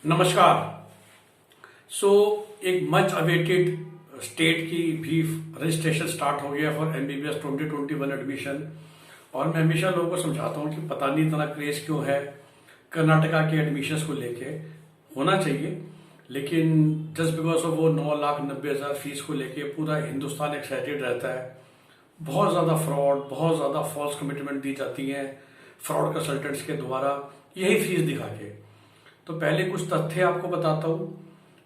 नमस्कार। एक much awaited state की भी रजिस्ट्रेशन स्टार्ट हो गया फॉर एमबीबीएस 2021 एडमिशन। और मैं हमेशा लोगों को समझाता हूँ कि पता नहीं इतना क्रेज क्यों है कर्नाटका के एडमिशन्स को लेके। होना चाहिए, लेकिन जस्ट बिकॉज ऑफ वो 9,90,000 फीस को लेके पूरा हिंदुस्तान एक्साइटेड रहता है। बहुत ज़्यादा फ्रॉड, बहुत ज़्यादा फॉल्स कमिटमेंट दी जाती हैं फ्रॉड कंसल्टेंट्स के द्वारा यही फीस दिखा के। तो पहले कुछ तथ्य आपको बताता हूँ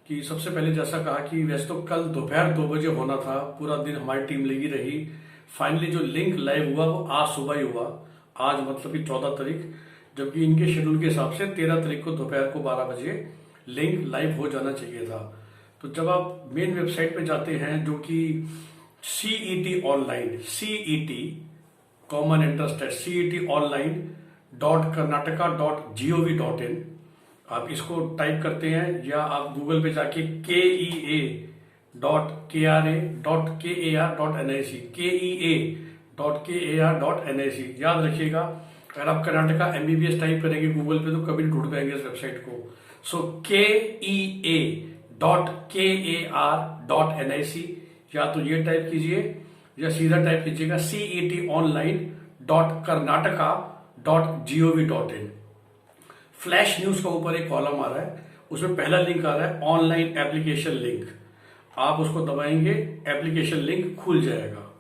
कि सबसे पहले जैसा कहा कि वैसे तो कल दोपहर 2 बजे होना था, पूरा दिन हमारी टीम लगी रही। फाइनली जो लिंक लाइव हुआ वो आज सुबह ही हुआ, आज मतलब कि 14 तारीख, जबकि इनके शेड्यूल के हिसाब से 13 तारीख को दोपहर को 12 बजे लिंक लाइव हो जाना चाहिए था। तो जब आप मेन वेबसाइट पे जाते हैं जो कि CET online, CET common entrance test, CET online .karnataka.gov.in, आप इसको टाइप करते हैं या आप गूगल पे जाके KEA.kar.nic याद रखिएगा। अगर आप कर्नाटका एमबीबीएस टाइप करेंगे गूगल पे तो कभी नहीं ढूंढ पाएंगे इस वेबसाइट को। KEA.kar.nic, या तो ये टाइप कीजिए या सीधा टाइप कीजिएगा CET online.karnataka.gov.in। फ्लैश न्यूज का ऊपर एक कॉलम आ रहा है, उसमें पहला लिंक आ रहा है ऑनलाइन एप्लीकेशन लिंक। आप उसको दबाएंगे, एप्लीकेशन लिंक खुल जाएगा।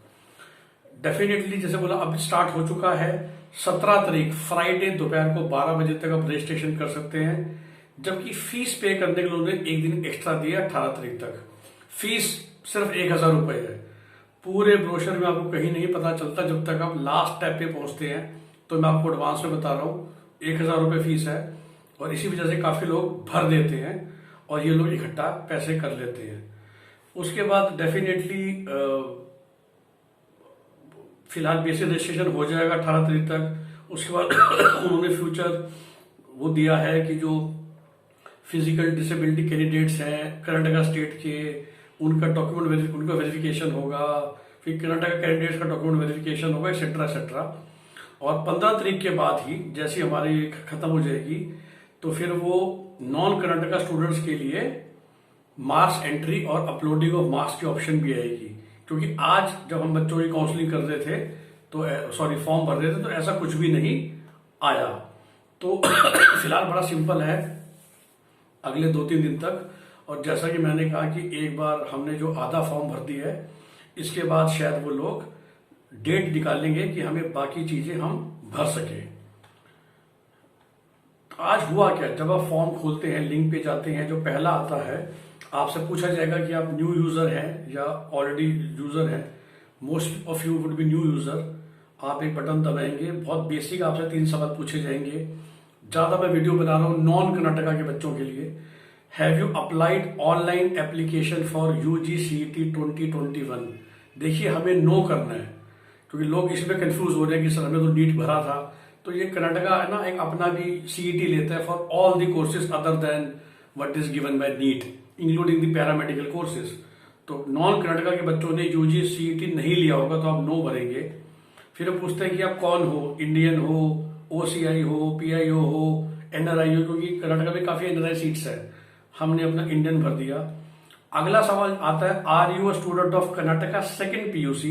डेफिनेटली जैसे बोला अब स्टार्ट हो चुका है। 17 तारीख फ्राइडे दोपहर को 12 बजे तक आप रजिस्ट्रेशन कर सकते हैं, जबकि फीस पे करने के लिए उन्होंने एक दिन एक्स्ट्रा दिया 18 तारीख तक। फीस सिर्फ 1,000 रुपए है। पूरे ब्रोशर में आपको कहीं नहीं पता चलता जब तक आप लास्ट स्टेप पे पहुंचते हैं। तो मैं आपको एडवांस में बता रहा हूँ 1,000 रुपये फीस है, और इसी वजह से काफी लोग भर देते हैं और ये लोग इकट्ठा पैसे कर लेते हैं। उसके बाद डेफिनेटली फिलहाल बेसिक रजिस्ट्रेशन हो जाएगा 18 तारीख तक। उसके बाद उन्होंने फ्यूचर वो दिया है कि जो फिजिकल डिसेबिलिटी कैंडिडेट्स हैं कर्नाटका स्टेट के, उनका डॉक्यूमेंट उनका वेरिफिकेशन होगा, फिर कर्नाटका कैंडिडेट्स का डॉक्यूमेंट वेरिफिकेशन होगा, एक्सेट्रा एक्सेट्रा। और 15 तारीख के बाद ही जैसी हमारी खत्म हो जाएगी तो फिर वो नॉन कर्नाटका स्टूडेंट्स के लिए मार्क्स एंट्री और अपलोडिंग ऑफ मार्क्स की ऑप्शन भी आएगी। क्योंकि आज जब हम बच्चों की काउंसलिंग कर रहे थे तो फॉर्म भर रहे थे तो ऐसा कुछ भी नहीं आया। तो फिलहाल बड़ा सिंपल है अगले 2-3 दिन तक। और जैसा कि मैंने कहा कि एक बार हमने जो आधा फॉर्म भर दिया है, इसके बाद शायद वो लोग डेट निकालेंगे कि हमें बाकी चीजें हम भर सके। आज हुआ क्या, जब आप फॉर्म खोलते हैं लिंक पे जाते हैं, जो पहला आता है आपसे पूछा जाएगा कि आप न्यू यूजर हैं या ऑलरेडी यूजर हैं। Most of you would be new user. आप एक बटन दबाएंगे, बहुत बेसिक आपसे 3 सवाल पूछे जाएंगे। ज्यादा मैं वीडियो बना रहा हूं नॉन कर्नाटका के बच्चों के लिए। Have you applied online application for UG CET 2021? देखिए हमें नो करना है, क्योंकि लोग इसमें कंफ्यूज हो रहे हैं कि सर हमने तो नीट भरा था। तो ये कर्नाटका है ना, एक अपना भी CET लेता है for all the courses other than what is given by NEET, including the paramedical courses. तो नॉन कर्नाटका के बच्चों ने UG CET नहीं लिया होगा तो आप नो भरेंगे। फिर वो पूछते हैं कि आप कौन हो, इंडियन हो, OCI हो, PIO हो, NRI हो, क्योंकि कर्नाटका में काफी NRI सीट्स है। हमने अपना इंडियन भर दिया। अगला सवाल आता है are you a student of Karnataka second PUC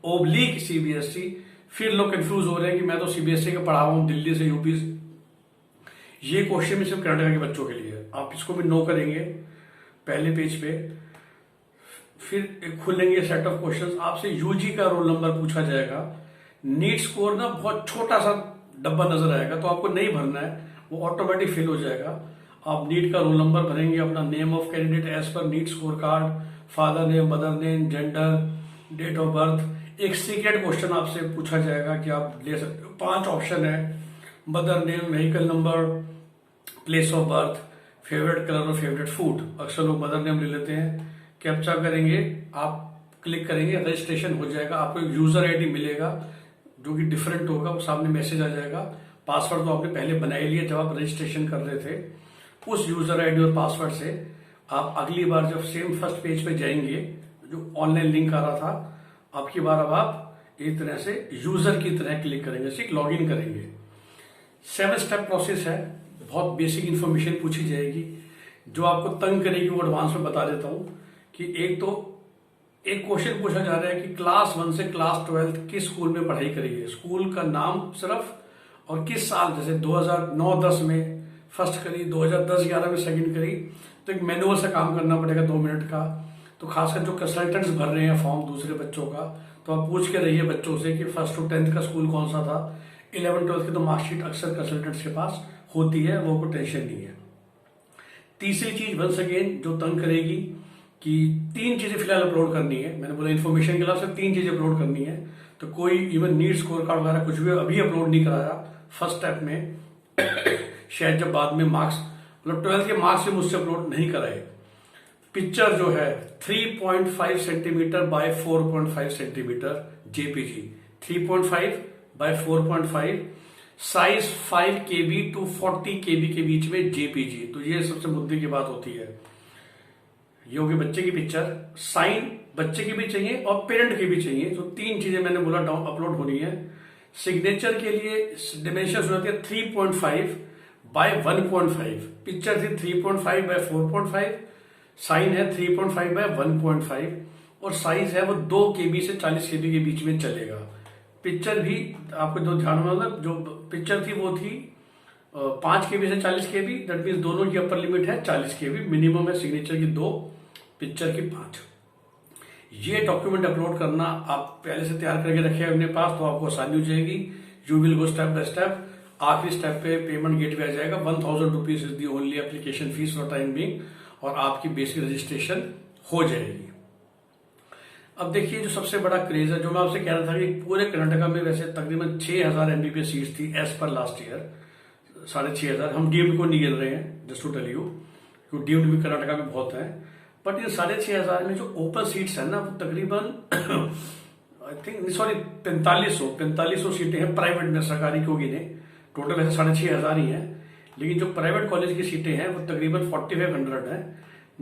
oblique CBSE? फिर लोग कंफ्यूज हो रहे हैं कि मैं तो CBSE का पढ़ा हूं दिल्ली से यूपी। ये क्वेश्चन में सिर्फ कर्नाटका के बच्चों के लिए। आप इसको भी नो करेंगे पहले पेज पे। फिर खुलेंगे सेट ऑफ क्वेश्चंस, आपसे UG का रोल नंबर पूछा जाएगा। नीट स्कोर ना बहुत छोटा सा डब्बा नजर आएगा, तो आपको नहीं भरना है, वो ऑटोमेटिक फिल हो जाएगा। आप नीट का रोल नंबर भरेंगे, अपना name of candidate as per NEET score card, father name, mother name, gender, date of birth. एक सीक्रेट क्वेश्चन आपसे पूछा जाएगा कि आप ले सकते हो। 5 ऑप्शन है, mother name, vehicle number, place of birth, favourite colour और फेवरेट फूड। अक्सर लोग मदर नेम ले लेते हैं। कैप्चा करेंगे, आप क्लिक करेंगे, रजिस्ट्रेशन हो जाएगा। आपको एक यूजर ID मिलेगा जो कि डिफरेंट होगा, वो सामने मैसेज आ जाएगा। पासवर्ड तो आपने पहले बना ही लिया जब आप रजिस्ट्रेशन कर रहे थे। उस यूजर ID और पासवर्ड से आप अगली बार जब सेम फर्स्ट पेज पे जाएंगे, जो ऑनलाइन लिंक आ रहा था, आपकी बार अब आप एक तरह से यूजर की तरह क्लिक करेंगे, सिर्फ लॉगिन करेंगे। 7 स्टेप प्रोसेस है। बहुत बेसिक इन्फॉर्मेशन पूछी जाएगी जो आपको तंग करेगी, वो एडवांस में बता देता हूं कि एक क्वेश्चन पूछा जा रहा है कि क्लास 1 से क्लास 12 किस स्कूल में पढ़ाई करी है, स्कूल का नाम सिर्फ, और किस साल, जैसे 2009-10 में फर्स्ट करी, 2010-11 में सेकंड करी, तो एक मैनुअल से काम करना पड़ेगा 2 मिनट का। तो खासकर जो कंसल्टेंट्स भर रहे हैं फॉर्म दूसरे बच्चों का, तो आप पूछ के रहिए बच्चों से कि 1st to 10th का स्कूल कौन सा था। 11-12 की तो मार्कशीट अक्सर कंसल्टेंट्स के पास होती है, वो कोई टेंशन नहीं है। तीसरी चीज वंस अगेन जो तंग करेगी कि 3 चीजें फिलहाल अपलोड करनी है। मैंने बोला इन्फॉर्मेशन के अलावा 3 चीजें अपलोड करनी है, तो कोई इवन नीट स्कोर कार्ड वगैरह कुछ भी अभी अपलोड नहीं कराया फर्स्ट स्टेप में शायद जब बाद में मार्क्स, मतलब 12th के मार्क्स भी मुझसे अपलोड नहीं कराए। पिक्चर जो है 3.5 centimetre by 4.5 centimetre JPG, 3.5 by 4.5, size 5 KB to 40 KB के बीच में जेपीजी। तो ये सबसे मुद्दे की बात होती है। ये होगी बच्चे की पिक्चर, साइन बच्चे की भी चाहिए और पेरेंट की भी चाहिए। तो 3 चीजें मैंने बोला डाउन अपलोड होनी है। सिग्नेचर के लिए डिमेंशन होती है 3.5 बाय 1.5, पिक्चर थी 3.5 बाय 4.5, साइन है 3.5 बाय 1.5, और साइज है वो 2 KB से 40 KB के बीच में चलेगा। पिक्चर भी आपको जो ध्यान में होगा, जो पिक्चर थी वो थी 5 KB से 40 KB, दैट मीन्स दोनों की अपर लिमिट है 40 KB, मिनिमम है सिग्नेचर की 2, पिक्चर की 5। ये डॉक्यूमेंट अपलोड करना आप पहले से तैयार करके रखे अपने पास, तो आपको आसानी हो जाएगी। You will go step by step. आखिरी स्टेप पे पेमेंट गेटवे आ जाएगा। 1000 rupees is the only application fees for time being, और आपकी बेसिक रजिस्ट्रेशन हो जाएगी। अब देखिए जो सबसे बड़ा क्रेज है, जो मैं आपसे कह रहा था कि पूरे कर्नाटका में वैसे तकरीबन 6000 MBBS सीट्स थी एज पर लास्ट ईयर, 6500। हम डीम्ड को नहीं गिन रहे हैं, जस्ट टू टेल यू, क्योंकि डीम्ड भी कर्नाटका में बहुत है। बट इन 6500 में जो ओपन सीट्स है ना, वो तकरीबन आई थिंक 4500 सीटें हैं प्राइवेट में, सरकारी को गिने टोटल वैसे 6500 ही है, लेकिन जो प्राइवेट कॉलेज की सीटें हैं वो तकरीबन 4500 है,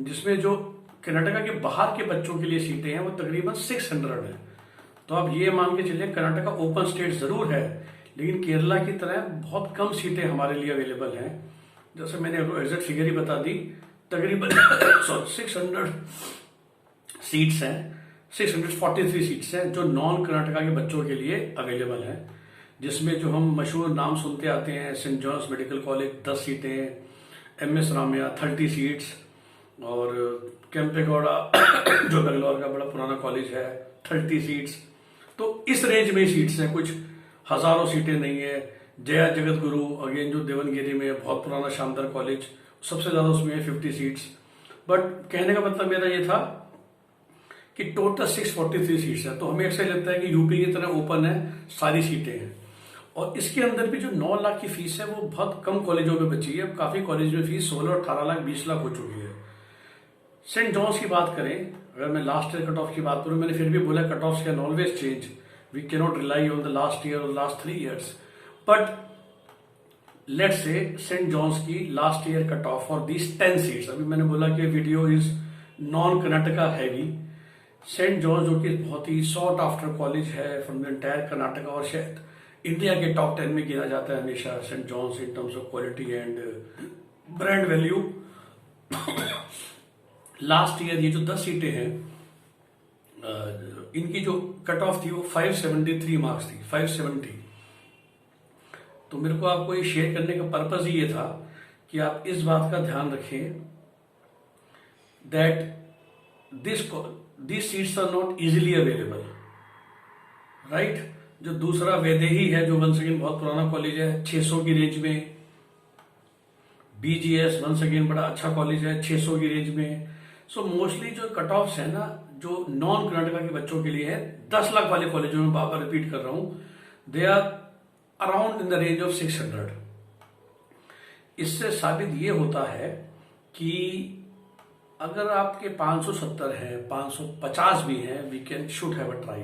जिसमें जो कर्नाटका के बाहर के बच्चों के लिए सीटें हैं वो तकरीबन 600 है। तो आप ये मान के चलिए कर्नाटका ओपन स्टेट जरूर है, लेकिन केरला की तरह बहुत कम सीटें हमारे लिए अवेलेबल हैं। जैसे मैंने एग्जैक्ट फिगर ही बता दी, तकरीबन 600 सीट्स हैं, 643 सीट्स हैं जो नॉन कर्नाटका के बच्चों के लिए अवेलेबल हैं, जिसमें जो हम मशहूर नाम सुनते आते हैं, सेंट जॉन्स मेडिकल कॉलेज 10 सीटें, MS रामैया 30 सीट्स, और केम्पेगौड़ा जो बेंगलोर का बड़ा पुराना कॉलेज है 30 सीट्स। तो इस रेंज में सीट्स हैं, कुछ हजारों सीटें नहीं है। जया जगत गुरु अगेन जो देवनगिरी में बहुत पुराना शानदार कॉलेज, सबसे ज्यादा उसमें 50 सीट्स। बट कहने का मतलब मेरा ये था कि टोटल 643 सीट्स है, तो हमें ऐसा लगता है कि यूपी की तरह ओपन है, सारी सीटें हैं। और इसके अंदर भी जो 9 लाख की फीस है वो बहुत कम कॉलेजों में बची है। काफी कॉलेज में फीस 16 और 18 लाख 20 लाख हो चुकी है। सेंट जॉन्स की बात करें, अगर मैं लास्ट ईयर कट ऑफ की बात करूं, मैंने फिर भी बोला cut off can always change, we can not rely on the last year और last 3 years, but let's say saint John's की last year cut off for these 10 seats, अभी मैंने बोला कि video is non Karnataka heavy. Saint John's जो कि बहुत ही सॉट आफ्टर कॉलेज है फ्रॉम द एंटायर कर्नाटका, और शायद इंडिया के टॉप 10 में गिना जाता है हमेशा Saint John's in terms of quality and brand value. Last year ये जो 10 सीटें हैं, इनकी जो कट ऑफ थी वो 573 मार्क्स थी, 570। तो मेरे को आपको ये शेयर करने का पर्पज ही ये था कि आप इस बात का ध्यान रखें that this seats are not easily available, right. जो दूसरा वैदेही है जो वंस अगेन बहुत पुराना कॉलेज है 600 की रेंज में, BGS वंस अगेन बड़ा अच्छा कॉलेज है 600 की रेंज में। सो मोस्टली जो कट ऑफ्स है ना, जो नॉन कर्नाटका के बच्चों के लिए है, 10 लाख वाले कॉलेजों में बार बार रिपीट कर रहा हूं, they are around in the range of 600। इससे साबित ये होता है कि अगर आपके 570 है, 550 भी है, we can should have a try.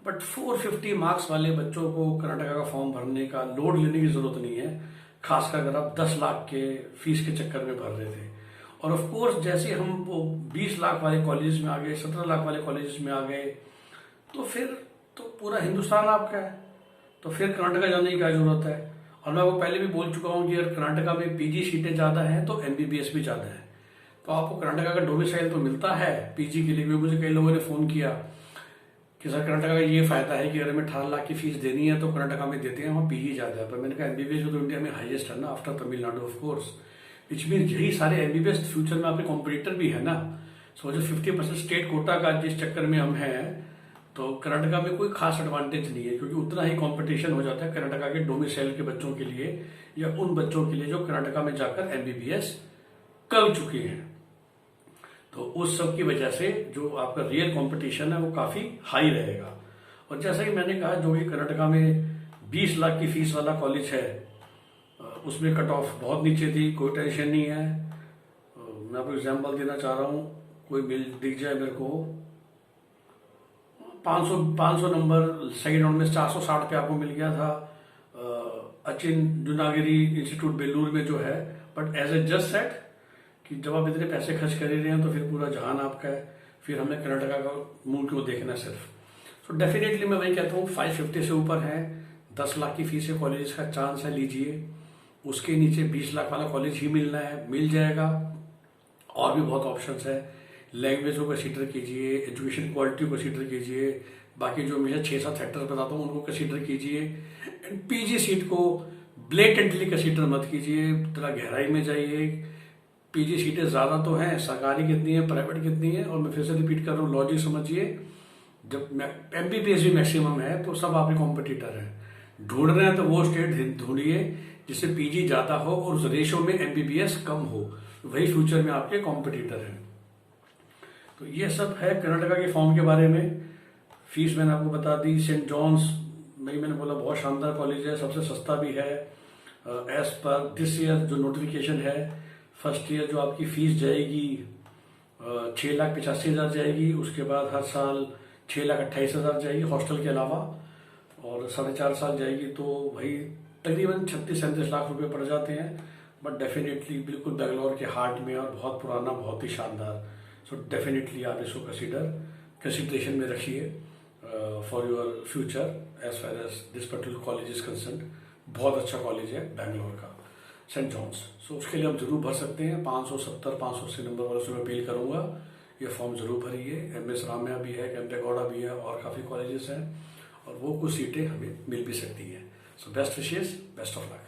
But 450 marks वाले बच्चों को कर्नाटका का फॉर्म भरने का लोड लेने की जरूरत नहीं है, खासकर अगर आप 10 लाख के फीस के चक्कर में भर रहे थे। और ऑफ कोर्स जैसे हम वो 20 लाख वाले कॉलेज में आ गए, 17 लाख वाले कॉलेज में आ गए, तो फिर तो पूरा हिंदुस्तान आपका है, तो फिर कर्नाटका जाने की क्या जरूरत है। और मैं वो पहले भी बोल चुका हूँ कि अगर कर्नाटका में पीजी सीटें ज़्यादा हैं तो एमबीबीएस भी ज़्यादा है। तो आपको कर्नाटका का डोमिसाइल तो मिलता है पीजी के लिए भी। मुझे कई लोगों ने फ़ोन किया कि सर कर्नाटका का ये फ़ायदा है कि अगर हमें 18 लाख की फीस देनी है तो कर्नाटका में देते हैं, वहाँ पीजी ज़्यादा है। पर मैंने कहा एमबीबीएस तो इंडिया में हाईएस्ट है ना, after Tamil Nadu of course. Which mean यही सारे एमबीबीएस फ्यूचर में आपके कॉम्पिटिटर भी है ना। सो जो 50% स्टेट कोटा का जिस चक्कर में हम हैं, तो कर्नाटका में कोई खास एडवांटेज नहीं है, क्योंकि उतना ही कंपटीशन हो जाता है कर्नाटका के डोमिसाइल के बच्चों के लिए या उन बच्चों के लिए जो कर्नाटका में जाकर एमबीबीएस कर चुके हैं। तो उस सब की वजह से जो आपका रियल कंपटीशन है वो काफ़ी हाई रहेगा। और जैसा कि मैंने कहा, जो कि कर्नाटका में 20 लाख की फीस वाला कॉलेज है, उसमें कट ऑफ बहुत नीचे थी, कोई टेंशन नहीं है। मैं आपको एग्जाम्पल देना चाह रहा हूँ, कोई मिल दिख जाए मेरे को 500 नंबर सही राउंड में 460 पे आपको मिल गया था अचिन जुनागिरी इंस्टीट्यूट बेलूर में जो है। But as a just set कि जब आप इतने पैसे खर्च कर ही रहे हैं तो फिर पूरा जहान आपका है, फिर हमें कर्नाटका का मूल क्यों देखना सिर्फ। तो डेफिनेटली मैं वही कहता हूँ 550 से ऊपर है, 10 लाख की फीस है, कॉलेज का चांस है, लीजिए। उसके नीचे 20 लाख वाला कॉलेज ही मिलना है, मिल जाएगा। और भी बहुत ऑप्शंस है, लैंग्वेज को कंसीडर कीजिए, एजुकेशन क्वालिटी को कंसीडर कीजिए, बाकी जो मैं 6-7 फैक्टर बताता हूँ उनको कंसीडर कीजिए। एंड पीजी सीट को ब्लेटेंटली कंसीडर मत कीजिए, थोड़ा गहराई में जाइए। पीजी सीटें ज़्यादा तो हैं, सरकारी कितनी है, प्राइवेट कितनी है। और मैं फिर से रिपीट कर रहा हूँ, लॉजिक समझिए, जब एमबीबीएस भी मैक्सिमम है तो सब आपके कॉम्पिटिटर हैं। ढूंढ रहे हैं तो वो स्टेट ढूंढिए जिससे पीजी ज़्यादा हो और उस रेशो में एमबीबीएस कम हो, वही फ्यूचर में आपके कॉम्पिटिटर हैं। तो ये सब है कर्नाटका के फॉर्म के बारे में। फीस मैंने आपको बता दी। सेंट जॉन्स मैंने बोला बहुत शानदार कॉलेज है, सबसे सस्ता भी है। एज पर दिस ईयर जो नोटिफिकेशन है, फर्स्ट ईयर जो आपकी फीस जाएगी 6,85,000 जाएगी। उसके बाद हर साल 6,28,000 जाएगी हॉस्टल के अलावा, और 4.5 साल जाएगी तो वही तकरीबन 36-37 लाख रुपए पड़ जाते हैं। बट डेफिनेटली बिल्कुल बेंगलोर के हार्ट में और बहुत पुराना, बहुत ही शानदार। सो डेफिनेटली आप इसको कंसिडरेशन में रखिए for your future as far as this particular college is concern. बहुत अच्छा कॉलेज है बेंगलोर का, सेंट जॉन्स। सो उसके लिए आप जरूर भर सकते हैं। 580 नंबर वाले से मैं अपील करूंगा, ये फॉर्म जरूर भरिए। MS रामया भी है, केम्पेगौड़ा भी है, और काफ़ी कॉलेजेस हैं, और वो कुछ सीटें हमें मिल भी सकती हैं। So best wishes, best of luck.